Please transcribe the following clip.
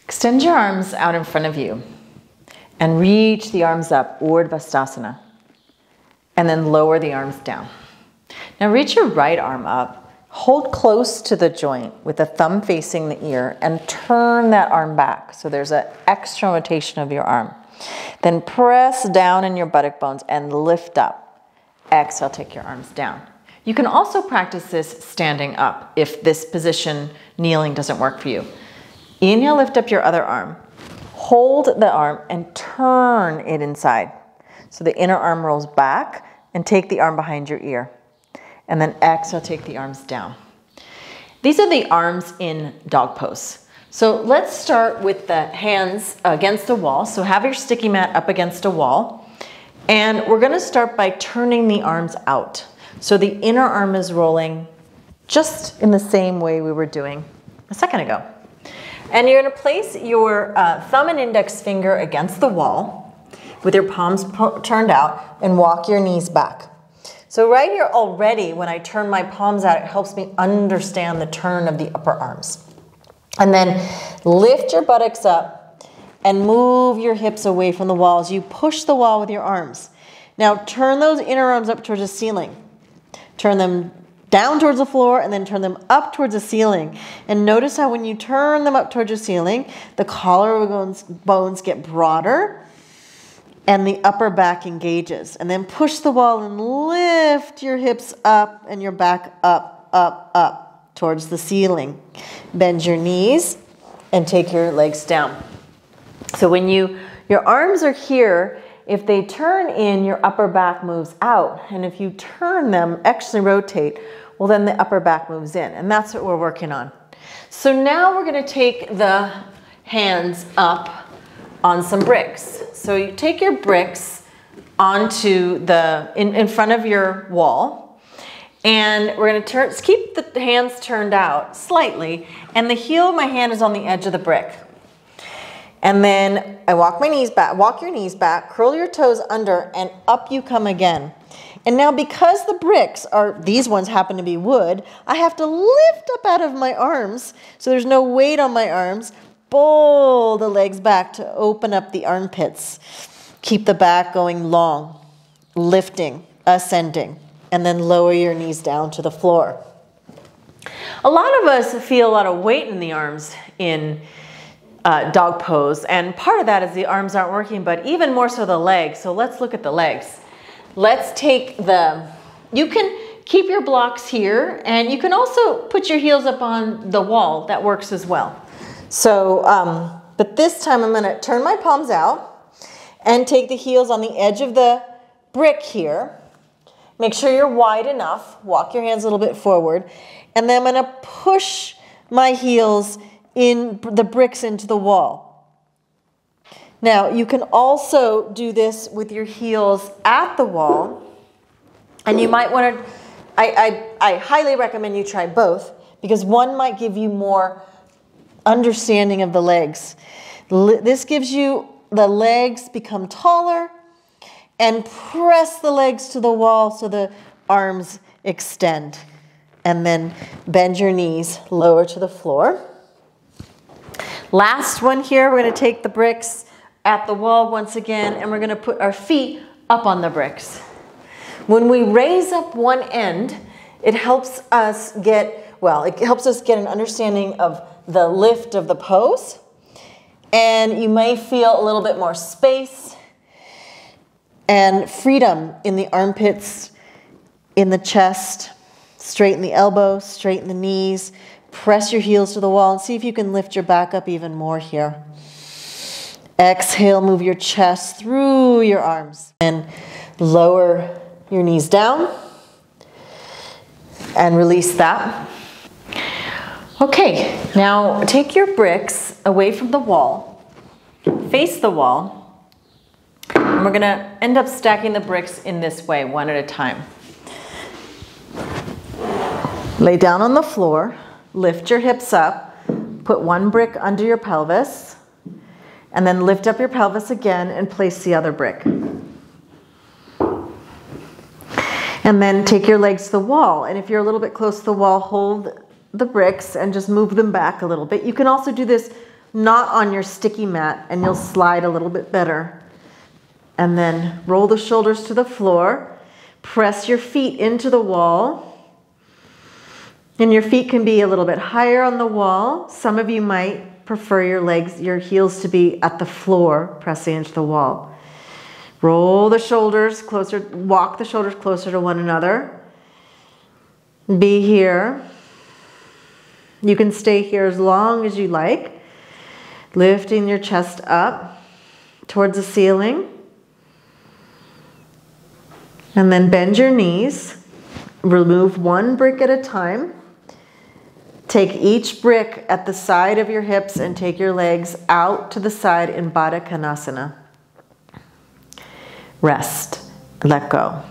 Extend your arms out in front of you and reach the arms up, Urdhva and then lower the arms down. Now reach your right arm up, hold close to the joint with the thumb facing the ear and turn that arm back. So there's an extra rotation of your arm. Then press down in your buttock bones and lift up. Exhale, take your arms down. You can also practice this standing up if this position, kneeling, doesn't work for you. Inhale, lift up your other arm. Hold the arm and turn it inside. So the inner arm rolls back and take the arm behind your ear. And then exhale, take the arms down. These are the arms in dog pose. So let's start with the hands against the wall. So have your sticky mat up against a wall. And we're gonna start by turning the arms out. So the inner arm is rolling just in the same way we were doing a second ago. And you're gonna place your thumb and index finger against the wall with your palms turned out and walk your knees back. So right here already, when I turn my palms out, it helps me understand the turn of the upper arms. And then lift your buttocks up and move your hips away from the wall as you push the wall with your arms. Now turn those inner arms up towards the ceiling. Turn them down towards the floor and then turn them up towards the ceiling. And notice how when you turn them up towards the ceiling, the collarbones get broader and the upper back engages. And then push the wall and lift your hips up and your back up, up, up towards the ceiling. Bend your knees and take your legs down. So when your arms are here, if they turn in, your upper back moves out. And if you turn them, actually rotate, well then the upper back moves in. And that's what we're working on. So now we're gonna take the hands up on some bricks. So you take your bricks onto in front of your wall. And we're gonna keep the hands turned out slightly. And the heel of my hand is on the edge of the brick. And then I walk my knees back, walk your knees back, curl your toes under, and up you come again. And now because the bricks these ones happen to be wood, I have to lift up out of my arms, so there's no weight on my arms, pull the legs back to open up the armpits. Keep the back going long, lifting, ascending, and then lower your knees down to the floor. A lot of us feel a lot of weight in the arms in dog pose, and part of that is the arms aren't working, but even more so the legs. So let's look at the legs. Let's take you can keep your blocks here, and you can also put your heels up on the wall. That works as well. So, but this time I'm gonna turn my palms out and take the heels on the edge of the brick here. Make sure you're wide enough. Walk your hands a little bit forward. And then I'm gonna push my heels in the bricks into the wall. Now you can also do this with your heels at the wall, and you might want to, I highly recommend you try both, because one might give you more understanding of the legs. This gives you the legs become taller, and press the legs to the wall so the arms extend. And then bend your knees, lower to the floor. Last one here, we're going to take the bricks at the wall once again, and we're going to put our feet up on the bricks. When we raise up one end, it helps us get an understanding of the lift of the pose, and you may feel a little bit more space and freedom in the armpits, in the chest. Straighten the elbows, straighten the knees. Press your heels to the wall and see if you can lift your back up even more here. Exhale, move your chest through your arms and lower your knees down and release that. Okay, now take your bricks away from the wall, face the wall, and we're gonna end up stacking the bricks in this way, one at a time. Lay down on the floor. Lift your hips up, put one brick under your pelvis, and then lift up your pelvis again and place the other brick. And then take your legs to the wall, and if you're a little bit close to the wall, hold the bricks and just move them back a little bit. You can also do this not on your sticky mat, and you'll slide a little bit better. And then roll the shoulders to the floor. Press your feet into the wall. And your feet can be a little bit higher on the wall. Some of you might prefer your heels to be at the floor, pressing into the wall. Roll the shoulders closer, walk the shoulders closer to one another. Be here. You can stay here as long as you like. Lifting your chest up towards the ceiling. And then bend your knees. Remove one brick at a time. Take each brick at the side of your hips and take your legs out to the side in Baddha Konasana. Rest. Let go.